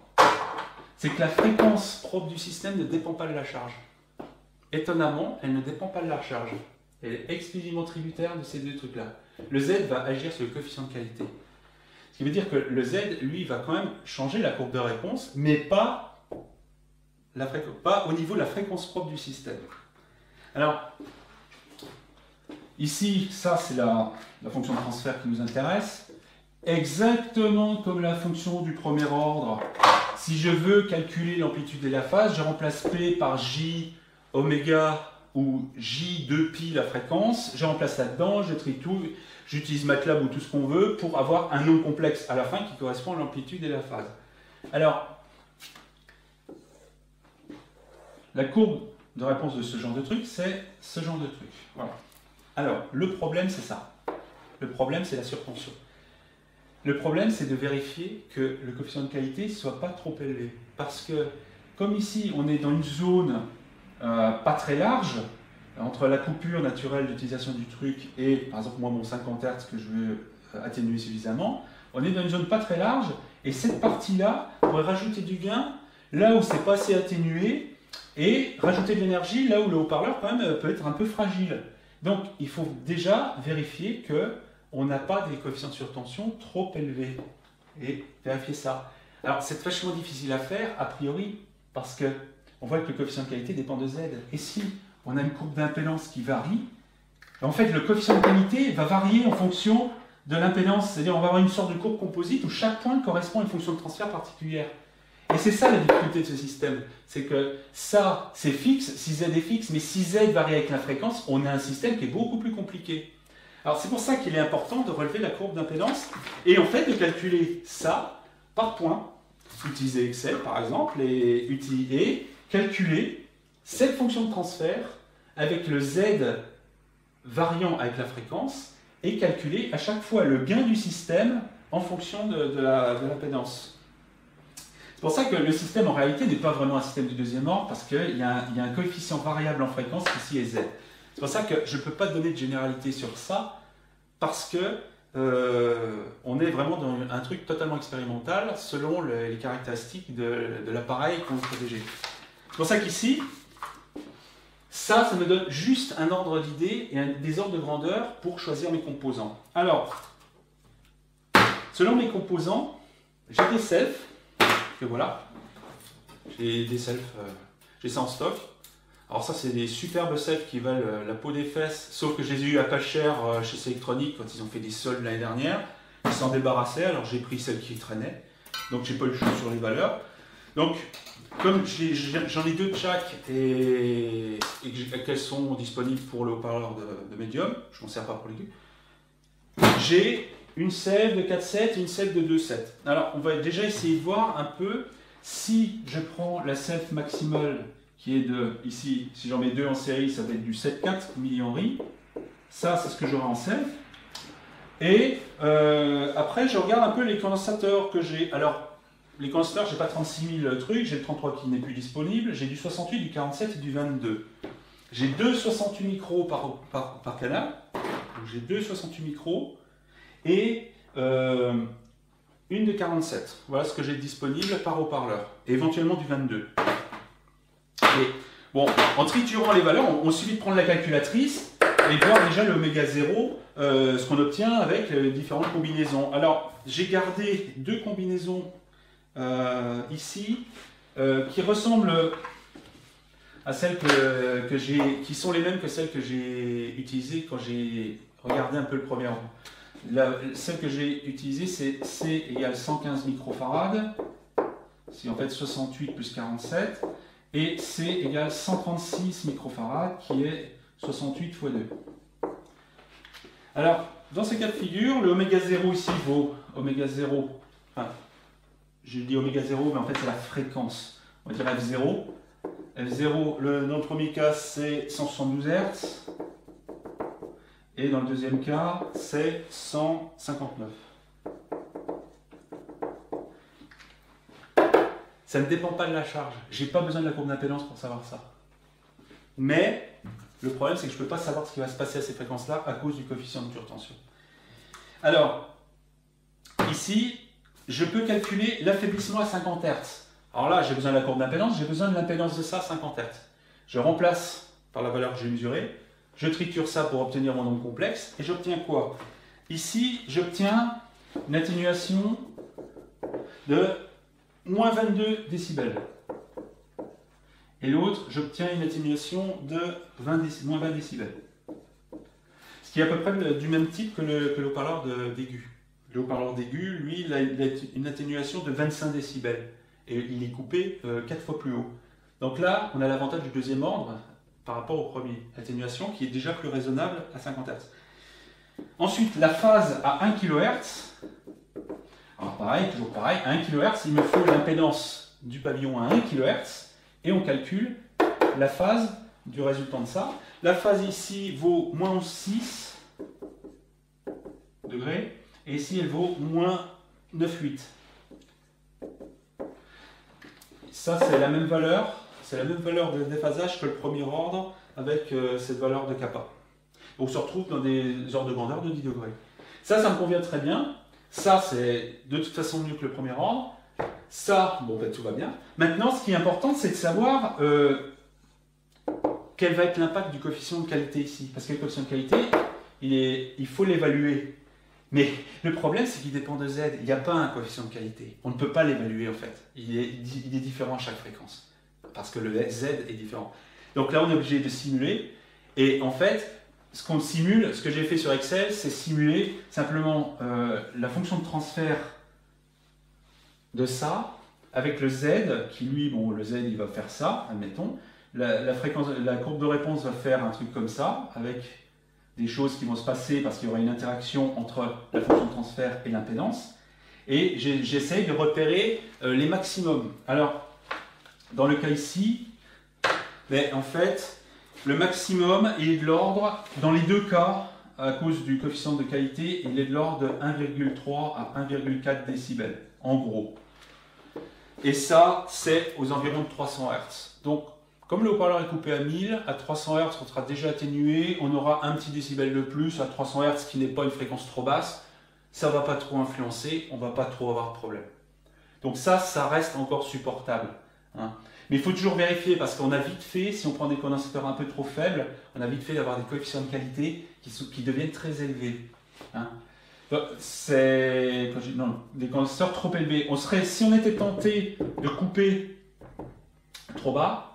C'est que la fréquence propre du système ne dépend pas de la charge. Étonnamment, elle ne dépend pas de la charge. Elle est exclusivement tributaire de ces deux trucs-là. Le Z va agir sur le coefficient de qualité. Ce qui veut dire que le Z, lui, va quand même changer la courbe de réponse, mais pas au niveau de la fréquence propre du système. Alors, ici, ça c'est la fonction de transfert qui nous intéresse. Exactement comme la fonction du premier ordre, si je veux calculer l'amplitude et la phase, je remplace P par J oméga ou J 2pi la fréquence, je remplace là-dedans, je trie tout, j'utilise MATLAB ou tout ce qu'on veut pour avoir un nombre complexe à la fin qui correspond à l'amplitude et la phase. Alors, la courbe de réponse de ce genre de truc, c'est ce genre de truc. Voilà. Alors, le problème, c'est ça. Le problème, c'est la surtension. Le problème, c'est de vérifier que le coefficient de qualité ne soit pas trop élevé. Parce que, comme ici, on est dans une zone pas très large, entre la coupure naturelle d'utilisation du truc et, par exemple, moi, mon 50 Hz que je veux atténuer suffisamment, on est dans une zone pas très large, Et cette partie-là pourrait rajouter du gain là où c'est pas assez atténué et rajouter de l'énergie là où le haut-parleur quand même peut être un peu fragile. Donc il faut déjà vérifier qu'on n'a pas des coefficients de surtension trop élevés et vérifier ça. Alors c'est vachement difficile à faire a priori parce que on voit que le coefficient de qualité dépend de Z. Et si on a une courbe d'impédance qui varie, en fait le coefficient de qualité va varier en fonction de l'impédance. C'est-à-dire on va avoir une sorte de courbe composite où chaque point correspond à une fonction de transfert particulière. Et c'est ça la difficulté de ce système. C'est que ça, c'est fixe, si Z est fixe, mais si Z varie avec la fréquence, on a un système qui est beaucoup plus compliqué. Alors c'est pour ça qu'il est important de relever la courbe d'impédance et en fait de calculer ça par point. Utiliser Excel par exemple et calculer cette fonction de transfert avec le Z variant avec la fréquence et calculer à chaque fois le gain du système en fonction de l'impédance. C'est pour ça que le système en réalité n'est pas vraiment un système du deuxième ordre parce qu'il y a un coefficient variable en fréquence qui ici est Z. C'est pour ça que je ne peux pas donner de généralité sur ça parce que on est vraiment dans un truc totalement expérimental selon les caractéristiques de l'appareil qu'on veut protéger. C'est pour ça qu'ici, ça me donne juste un ordre d'idée et des ordres de grandeur pour choisir mes composants. Alors, selon mes composants, j'ai des selfs, que voilà, j'ai des selfs, j'ai ça en stock. Alors ça, c'est des superbes selfs qui valent la peau des fesses, sauf que je les ai eu à pas cher chez Selectronic quand ils ont fait des soldes l'année dernière. Ils s'en débarrassaient, alors j'ai pris celles qui traînaient. Donc j'ai pas eu le choix sur les valeurs. Donc, comme j'en ai deux de chaque et qu'elles sont disponibles pour le haut-parleur de médium, je m'en sers pas pour les deux, j'ai une self de 4/7 et une self de 2/7. Alors, on va déjà essayer de voir un peu si je prends la self maximale qui est de, ici, si j'en mets deux en série, ça va être du 7,4 millihenry. Ça, c'est ce que j'aurai en self. Et après, je regarde un peu les condensateurs que j'ai. Alors, les condensateurs, j'ai pas 36 000 trucs, j'ai le 33 qui n'est plus disponible, j'ai du 68, du 47 et du 22. J'ai deux 68 micros par canal, donc j'ai deux 68 micros, et une de 47. Voilà ce que j'ai disponible par haut-parleur, et éventuellement du 22. Et, bon, en triturant les valeurs, on suffit de prendre la calculatrice et de voir déjà le oméga 0, ce qu'on obtient avec les différentes combinaisons. Alors, j'ai gardé deux combinaisons ici qui ressemblent à celles que j'ai, qui sont les mêmes que celles que j'ai utilisées quand j'ai regardé un peu le premier ordre. Celle que j'ai utilisée, c'est C égale 115 microfarads, c'est en fait 68 plus 47, et C égale 136 microfarads, qui est 68 x 2. Alors, dans ces cas de figure, le oméga 0 ici vaut oméga 0, enfin, je dis oméga 0, mais en fait c'est la fréquence, on va dire F0. F0, dans le premier cas, c'est 172 Hz, et dans le deuxième cas, c'est 159. Ça ne dépend pas de la charge. Je n'ai pas besoin de la courbe d'impédance pour savoir ça. Mais le problème, c'est que je ne peux pas savoir ce qui va se passer à ces fréquences-là à cause du coefficient de surtension. Alors, ici, je peux calculer l'affaiblissement à 50 Hz. Alors là, j'ai besoin de la courbe d'impédance, j'ai besoin de l'impédance de ça à 50 Hz. Je remplace par la valeur que j'ai mesurée, je triture ça pour obtenir mon nombre complexe, et j'obtiens quoi? Ici, j'obtiens une atténuation de moins 22 décibels. Et l'autre, j'obtiens une atténuation de moins 20 décibels. Ce qui est à peu près du même type que le haut-parleur d'aigu. Le haut-parleur d'aigu, lui, il a une atténuation de 25 décibels. Et il est coupé 4 fois plus haut. Donc là, on a l'avantage du deuxième ordre par rapport au premier. Atténuation qui est déjà plus raisonnable à 50 Hz. Ensuite, la phase à 1 kHz. Alors pareil, toujours pareil, à 1 kHz, il me faut l'impédance du pavillon à 1 kHz. Et on calcule la phase du résultant de ça. La phase ici vaut moins 6 degrés. Et ici, elle vaut moins 9,8. Ça, c'est la même valeur. C'est la même valeur de déphasage que le premier ordre avec cette valeur de kappa. On se retrouve dans des ordres de grandeur de 10 degrés. Ça me convient très bien. Ça, c'est de toute façon mieux que le premier ordre. Ça, bon, ben, tout va bien. Maintenant, ce qui est important, c'est de savoir quel va être l'impact du coefficient de qualité ici. Parce que le coefficient de qualité, il faut l'évaluer. Mais le problème, c'est qu'il dépend de Z. Il n'y a pas un coefficient de qualité. On ne peut pas l'évaluer, en fait. Il est différent à chaque fréquence. Parce que le Z est différent. Donc là, on est obligé de simuler. Et en fait, ce qu'on simule, ce que j'ai fait sur Excel, c'est simuler simplement la fonction de transfert de ça avec le Z, qui lui, bon, le Z, il va faire ça, admettons. La courbe de réponse va faire un truc comme ça, avec des choses qui vont se passer parce qu'il y aura une interaction entre la fonction de transfert et l'impédance. Et j'essaye de repérer les maximums. Alors, dans le cas ici, ben, en fait, le maximum, il est de l'ordre, dans les deux cas, à cause du coefficient de qualité, il est de l'ordre de 1,3 à 1,4 décibels, en gros. Et ça, c'est aux environs de 300 Hz. Donc, comme le haut-parleur est coupé à 1000, à 300 Hz, on sera déjà atténué, on aura un petit décibel de plus à 300 Hz, qui n'est pas une fréquence trop basse. Ça ne va pas trop influencer, on ne va pas trop avoir de problème. Donc ça reste encore supportable. Hein. Mais il faut toujours vérifier, parce qu'on a vite fait, si on prend des condensateurs un peu trop faibles, on a vite fait d'avoir des coefficients de qualité qui deviennent très élevés. Hein. Des condensateurs trop élevés. Si on était tenté de couper trop bas,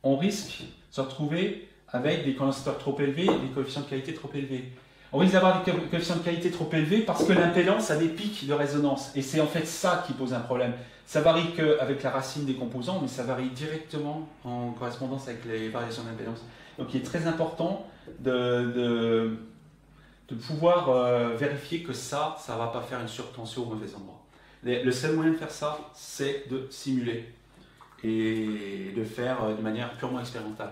on risque de se retrouver avec des condensateurs trop élevés et des coefficients de qualité trop élevés. On risque d'avoir des coefficients de qualité trop élevés parce que l'impédance a des pics de résonance. Et c'est en fait ça qui pose un problème. Ça varie qu'avec la racine des composants, mais ça varie directement en correspondance avec les variations d'impédance. Donc il est très important de pouvoir vérifier que ça ne va pas faire une surtension au mauvais endroit. Le seul moyen de faire ça, c'est de simuler et de faire de manière purement expérimentale.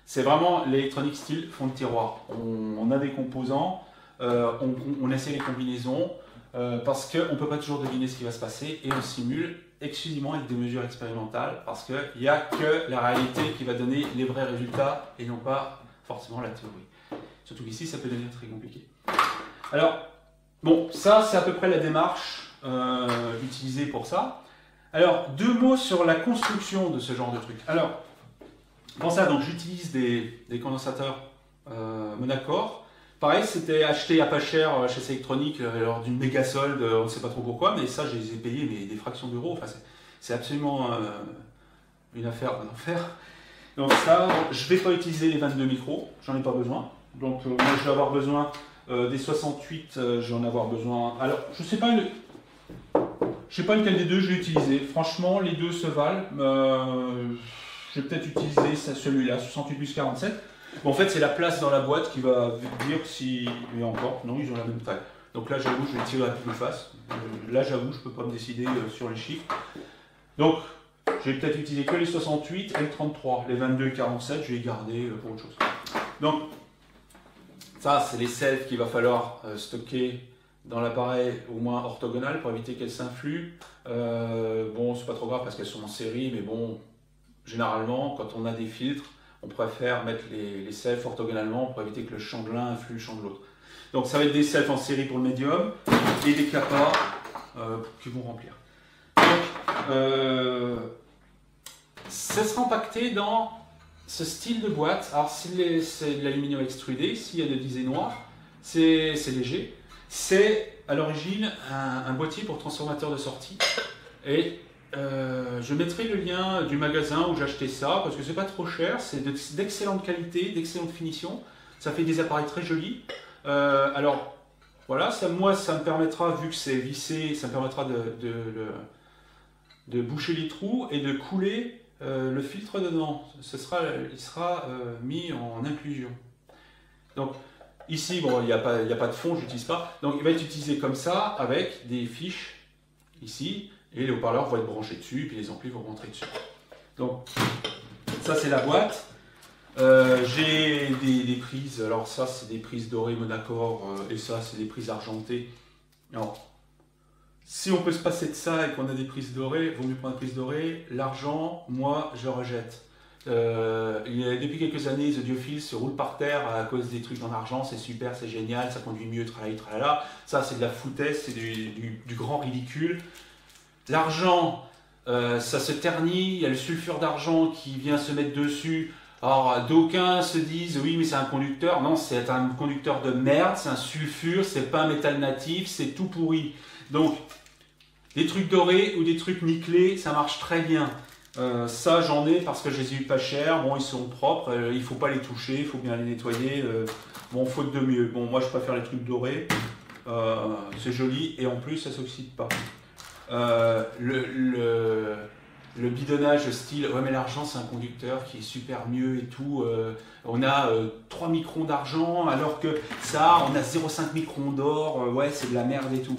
C'est vraiment l'électronique style fond de tiroir. On a des composants, on essaie les combinaisons parce qu'on ne peut pas toujours deviner ce qui va se passer et on simule exclusivement avec des mesures expérimentales parce qu'il n'y a que la réalité qui va donner les vrais résultats et non pas forcément la théorie. Surtout qu'ici, ça peut devenir très compliqué. Alors, bon, ça c'est à peu près la démarche utilisée pour ça. Alors, deux mots sur la construction de ce genre de truc. Alors, pour ça, donc j'utilise des condensateurs monacor. Pareil, c'était acheté à pas cher chez Selectronic lors d'une méga solde, on ne sait pas trop pourquoi, mais ça, je les ai payés des fractions d'euros. Enfin, c'est absolument une affaire d'enfer. Donc ça, je ne vais pas utiliser les 22 micros, j'en ai pas besoin. Donc moi, je vais avoir besoin des 68, je vais en avoir besoin. Alors, je ne sais pas lequel des deux je vais utiliser. Franchement, les deux se valent. Je vais peut-être utiliser celui-là, 68 plus 47. Bon, en fait, c'est la place dans la boîte qui va dire si... Et encore, non, ils ont la même taille. Donc là, j'avoue, je vais tirer à pile face. Là, j'avoue, je ne peux pas me décider sur les chiffres. Donc, je vais peut-être utiliser que les 68 et les 33. Les 22 et 47, je vais les garder pour autre chose. Donc, ça, c'est les selfs qu'il va falloir stocker dans l'appareil au moins orthogonal pour éviter qu'elles s'influent. Bon, c'est pas trop grave parce qu'elles sont en série, mais bon, généralement, quand on a des filtres, on préfère mettre les selfs orthogonalement pour éviter que le champ de l'un influe le champ de l'autre. Donc ça va être des selfs en série pour le médium et des CAPA qui vont remplir. Donc, ça sera empaqueté dans ce style de boîte. Alors si c'est de l'aluminium extrudé, s'il y a des disés noirs, c'est léger. C'est à l'origine un boîtier pour transformateur de sortie. Et je mettrai le lien du magasin où j'ai acheté ça parce que c'est pas trop cher, c'est d'excellente qualité, d'excellente finition. Ça fait des appareils très jolis. Alors voilà, moi ça me permettra, vu que c'est vissé, ça me permettra de boucher les trous et de couler le filtre dedans. Il sera mis en inclusion. Donc ici, bon, il n'y a pas de fond, je n'utilise pas. Donc il va être utilisé comme ça avec des fiches ici. Et les haut-parleurs vont être branchés dessus, et puis les amplis vont rentrer dessus. Donc, ça c'est la boîte. J'ai des prises, alors ça c'est des prises dorées monacor, et ça c'est des prises argentées. Alors, si on peut se passer de ça et qu'on a des prises dorées, il vaut mieux prendre une prise dorée. L'argent, moi, je rejette. Depuis quelques années, The Audiophile se roule par terre à cause des trucs en argent, c'est super, c'est génial, ça conduit mieux, tralala, tralala. Ça, c'est de la foutaise, c'est du grand ridicule. L'argent, ça se ternit, il y a le sulfure d'argent qui vient se mettre dessus. Alors, d'aucuns se disent, oui, mais c'est un conducteur. Non, c'est un conducteur de merde, c'est un sulfure, c'est pas un métal natif, c'est tout pourri. Donc, des trucs dorés ou des trucs nickelés, ça marche très bien. Ça, j'en ai parce que je les ai eu pas cher. Bon, ils sont propres, il faut pas les toucher, il faut bien les nettoyer. Bon, faute de mieux. Bon, moi, je préfère les trucs dorés. C'est joli et en plus, ça s'oxyde pas. Le bidonnage style ouais mais l'argent c'est un conducteur qui est super mieux et tout, on a 3 microns d'argent alors que ça on a 0,5 microns d'or, ouais c'est de la merde et tout.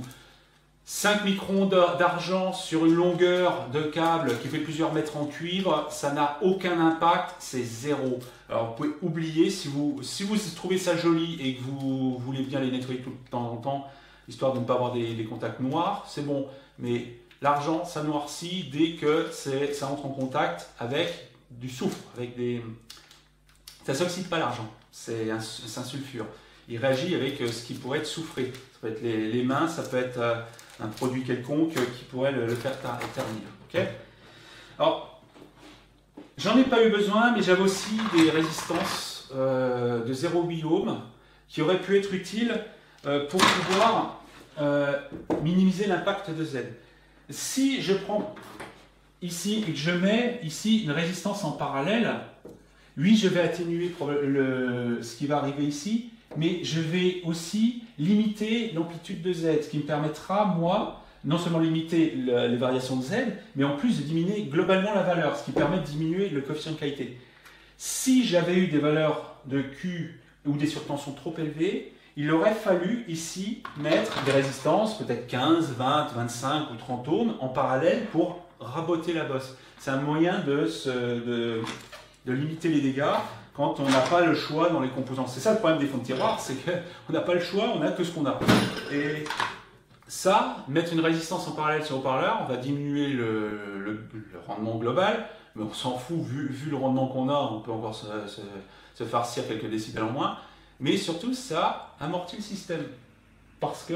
5 microns d'argent sur une longueur de câble qui fait plusieurs mètres en cuivre, ça n'a aucun impact, c'est zéro. Alors vous pouvez oublier, si vous trouvez ça joli et que vous voulez bien les nettoyer tout de temps en temps, histoire de ne pas avoir des contacts noirs, c'est bon. Mais l'argent, ça noircit dès que ça entre en contact avec du soufre, ça ne s'oxyde pas l'argent, c'est un sulfure. Il réagit avec ce qui pourrait être soufré. Ça peut être les mains, ça peut être un produit quelconque qui pourrait le faire ternir. Okay, alors, j'en ai pas eu besoin, mais j'avais aussi des résistances de 0,8 ohms qui auraient pu être utiles pour pouvoir minimiser l'impact de Z. Si je prends ici et que je mets ici une résistance en parallèle, oui, je vais atténuer ce qui va arriver ici, mais je vais aussi limiter l'amplitude de Z, ce qui me permettra, moi, non seulement limiter les variations de Z, mais en plus de diminuer globalement la valeur, ce qui permet de diminuer le coefficient de qualité. Si j'avais eu des valeurs de Q ou des surtensions trop élevées, il aurait fallu ici mettre des résistances, peut-être 15, 20, 25 ou 30 ohms en parallèle pour raboter la bosse. C'est un moyen de limiter les dégâts quand on n'a pas le choix dans les composants. C'est ça le problème des fonds de tiroir, c'est qu'on n'a pas le choix, on n'a que ce qu'on a. Et ça, mettre une résistance en parallèle sur le haut-parleur, on va diminuer le rendement global, mais on s'en fout, vu le rendement qu'on a, on peut encore se farcir quelques décibels en moins. Mais surtout, ça amortit le système, parce que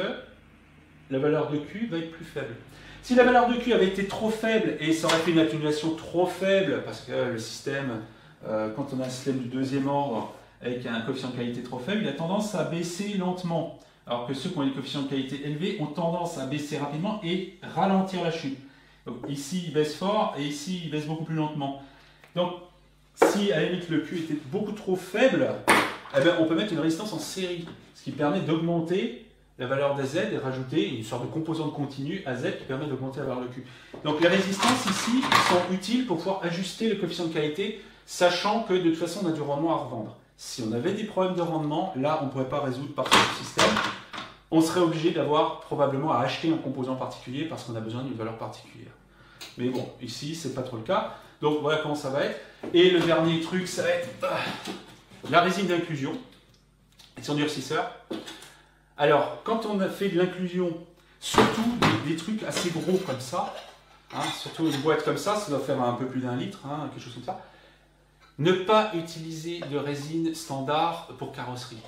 la valeur de Q va être plus faible. Si la valeur de Q avait été trop faible, et ça aurait fait une atténuation trop faible, parce que le système, quand on a un système du deuxième ordre, avec un coefficient de qualité trop faible, il a tendance à baisser lentement. Alors que ceux qui ont des coefficients de qualité élevés ont tendance à baisser rapidement et ralentir la chute. Donc ici, il baisse fort, et ici, il baisse beaucoup plus lentement. Donc, si à la limite le Q était beaucoup trop faible, eh bien, on peut mettre une résistance en série, ce qui permet d'augmenter la valeur de Z et rajouter une sorte de composante continue à Z qui permet d'augmenter la valeur de Q. Donc les résistances ici sont utiles pour pouvoir ajuster le coefficient de qualité, sachant que de toute façon on a du rendement à revendre. Si on avait des problèmes de rendement, là on ne pourrait pas résoudre par ce système. On serait obligé d'avoir probablement à acheter un composant particulier parce qu'on a besoin d'une valeur particulière. Mais bon, ici c'est pas trop le cas. Donc voilà comment ça va être. Et le dernier truc, ça va être la résine d'inclusion et son durcisseur. Alors, quand on a fait de l'inclusion, surtout des trucs assez gros comme ça, hein, surtout une boîte comme ça doit faire un peu plus d'1 litre, hein, quelque chose comme ça, ne pas utiliser de résine standard pour carrosserie.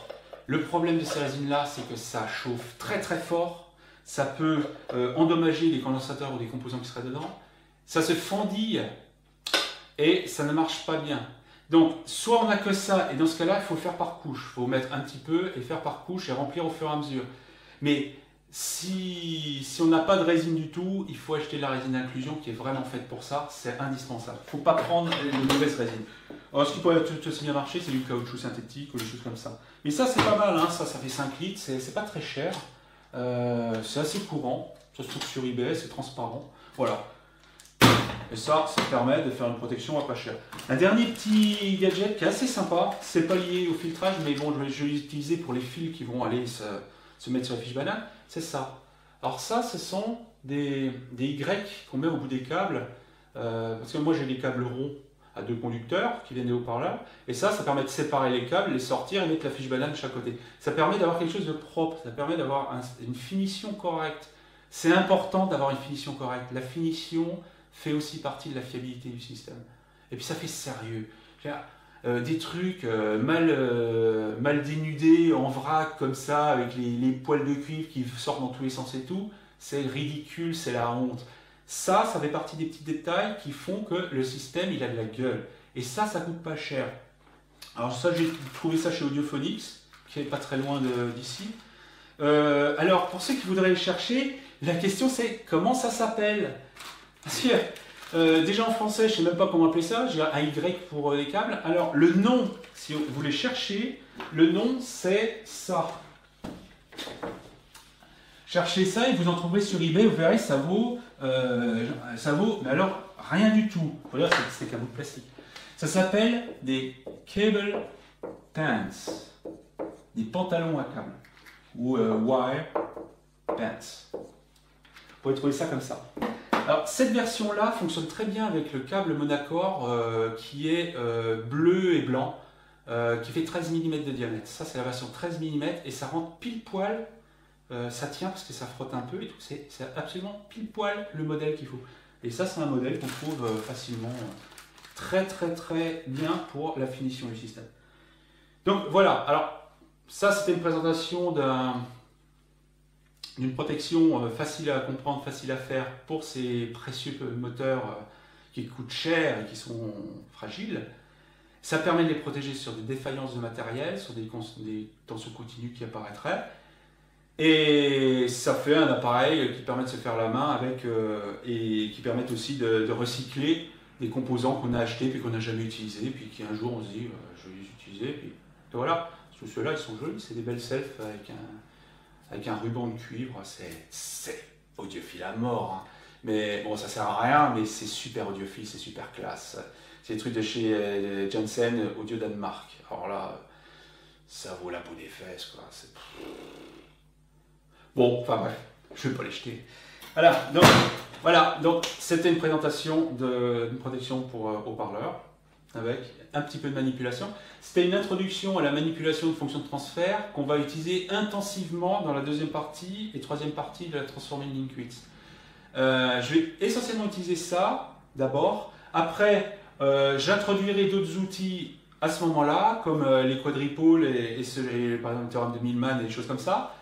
Le problème de ces résines-là, c'est que ça chauffe très très fort, ça peut endommager les condensateurs ou les composants qui seraient dedans, ça se fendille et ça ne marche pas bien. Donc, soit on n'a que ça, et dans ce cas-là, il faut le faire par couche. Il faut mettre un petit peu et faire par couche et remplir au fur et à mesure. Mais si on n'a pas de résine du tout, il faut acheter de la résine d'inclusion qui est vraiment faite pour ça. C'est indispensable. Il ne faut pas prendre les mauvaises résines. Alors, ce qui pourrait tout aussi bien marcher, c'est du caoutchouc synthétique ou des choses comme ça. Mais ça, c'est pas mal. Hein. Ça fait 5 litres. C'est pas très cher. C'est assez courant. Ça se trouve sur eBay. C'est transparent. Voilà. Et ça permet de faire une protection à pas cher. Un dernier petit gadget qui est assez sympa, c'est pas lié au filtrage, mais bon, je vais l'utiliser pour les fils qui vont aller se mettre sur la fiche banane, c'est ça. Alors ça, ce sont des Y qu'on met au bout des câbles, parce que moi j'ai des câbles ronds à 2 conducteurs qui viennent des haut-parleurs, et ça permet de séparer les câbles, les sortir et mettre la fiche banane de chaque côté. Ça permet d'avoir quelque chose de propre, ça permet d'avoir une finition correcte. C'est important d'avoir une finition correcte. La finition fait aussi partie de la fiabilité du système. Et puis ça fait sérieux. Des trucs mal dénudés, en vrac, comme ça, avec les poils de cuivre qui sortent dans tous les sens et tout, c'est ridicule, c'est la honte. Ça fait partie des petits détails qui font que le système, il a de la gueule. Et ça coûte pas cher. Alors ça, j'ai trouvé ça chez Audiophonics, qui est pas très loin d'ici. Alors, pour ceux qui voudraient le chercher, la question c'est comment ça s'appelle? Parce que déjà en français, je ne sais même pas comment appeler ça, j'ai un Y pour les câbles. Alors, le nom, si vous voulez chercher, le nom c'est ça. Cherchez ça et vous en trouverez sur eBay, vous verrez, ça vaut, mais alors rien du tout. Voilà, c'est qu'un bout de plastique. Ça s'appelle des cable pants, des pantalons à câble, ou wire pants. Vous pouvez trouver ça comme ça. Alors, cette version-là fonctionne très bien avec le câble Monacore qui est bleu et blanc, qui fait 13 mm de diamètre. Ça, c'est la version 13 mm et ça rentre pile poil. Ça tient parce que ça frotte un peu et tout. C'est absolument pile poil le modèle qu'il faut. Et ça, c'est un modèle qu'on trouve facilement très bien pour la finition du système. Donc voilà. Alors, ça, c'était une présentation d'une protection facile à comprendre, facile à faire pour ces précieux moteurs qui coûtent cher et qui sont fragiles. Ça permet de les protéger sur des défaillances de matériel, sur des tensions continues qui apparaîtraient. Et ça fait un appareil qui permet de se faire la main avec et qui permet aussi de recycler des composants qu'on a achetés puis qu'on n'a jamais utilisés, puis qui un jour on se dit je vais les utiliser, puis et voilà. Parce que ceux-là ils sont jolis, c'est des belles selfs avec un ruban de cuivre, c'est audiophile à mort. Hein. Mais bon, ça sert à rien, mais c'est super audiophile, c'est super classe. C'est des trucs de chez Janssen, Audio Danemark. Alors là, ça vaut la peau des fesses, quoi. Bon, enfin bref, je ne vais pas les jeter. Voilà, donc c'était une présentation d'une protection pour haut-parleur avec un petit peu de manipulation. C'était une introduction à la manipulation de fonctions de transfert qu'on va utiliser intensivement dans la deuxième partie et troisième partie de la Transforming Linked. Je vais essentiellement utiliser ça d'abord. Après, j'introduirai d'autres outils à ce moment-là, comme les quadripoles et par exemple le théorème de Millman et des choses comme ça.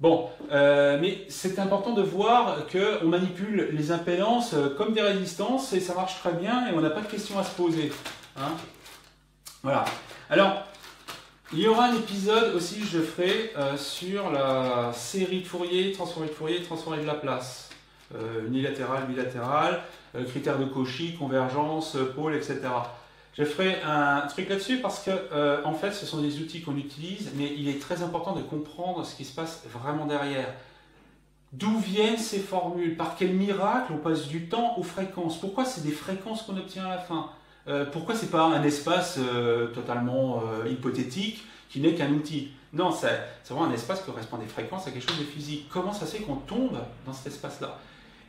Bon, mais c'est important de voir qu'on manipule les impédances comme des résistances et ça marche très bien et on n'a pas de questions à se poser. Hein, voilà. Alors, il y aura un épisode aussi que je ferai sur la série de Fourier, transformée de Laplace. Unilatérale, bilatérale, critères de Cauchy, convergence, pôle, etc. Je ferai un truc là-dessus parce que, en fait, ce sont des outils qu'on utilise, mais il est très important de comprendre ce qui se passe vraiment derrière. D'où viennent ces formules? Par quel miracle on passe du temps aux fréquences? Pourquoi c'est des fréquences qu'on obtient à la fin? Pourquoi c'est pas un espace totalement hypothétique qui n'est qu'un outil? Non, c'est vraiment un espace qui correspond à des fréquences, à quelque chose de physique. Comment ça se fait qu'on tombe dans cet espace-là?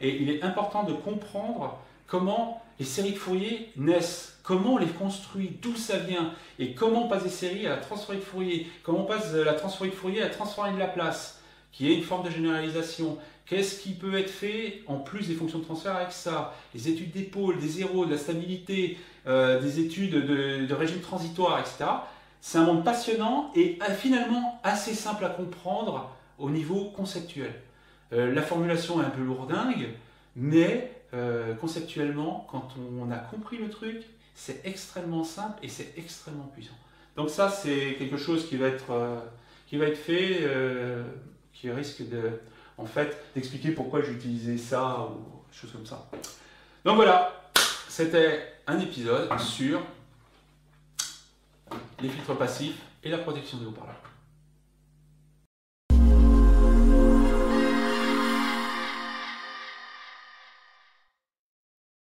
Et il est important de comprendre comment les séries de Fourier naissent, comment on les construit, d'où ça vient, et comment on passe des séries à la transformée de Fourier, comment on passe de la transformée de Fourier à la transformée de Laplace, qui est une forme de généralisation. Qu'est-ce qui peut être fait en plus des fonctions de transfert avec ça? Les études des pôles, des zéros, de la stabilité, des études de régime transitoire, etc. C'est un monde passionnant et finalement assez simple à comprendre au niveau conceptuel. La formulation est un peu lourdingue, mais conceptuellement, quand on a compris le truc, c'est extrêmement simple et c'est extrêmement puissant. Donc ça, c'est quelque chose qui va être fait, qui risque en fait, d'expliquer pourquoi j'ai utilisé ça ou des choses comme ça. Donc voilà, c'était un épisode sur les filtres passifs et la protection des haut-parleurs.